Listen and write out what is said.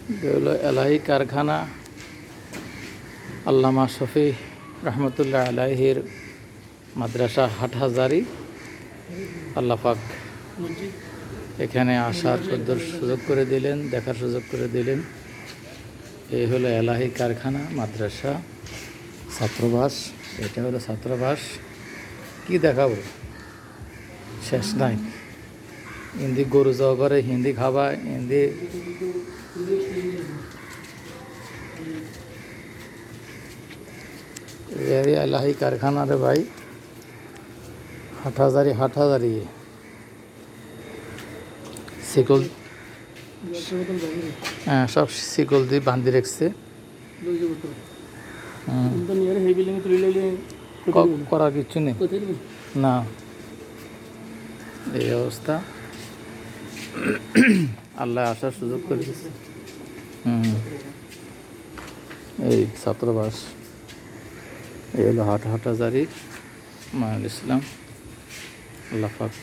হলো এলাহি কারখানা, আল্লামা শফি রহমতুল্লাহ আলাইহির মাদ্রাসা হাটহাজারি। আল্লাহ পাক এখানে আসার সুযোগ করে দিলেন, দেখার সুযোগ করে দিলেন। এই হলো এলাহি কারখানা, মাদ্রাসা, ছাত্রবাস। এটা হলো ছাত্রবাস। কি দেখাবো, শেষ নাই। হিন্দি গরু জবা করে, হিন্দি খাবা, হিন্দি এলাহি কারখানা রে ভাই, হাটহাজারি শিকল, হ্যাঁ সব শিকল দিয়ে বান্ধি রাখছে। করার কিছু নেই না, এই অবস্থা। আল্লাহ আসার সুযোগ করে দিচ্ছে। এই ছাত্রবাস, এই হলো হাটহাজারি মায়াল ইসলাম। আল্লাহ পাক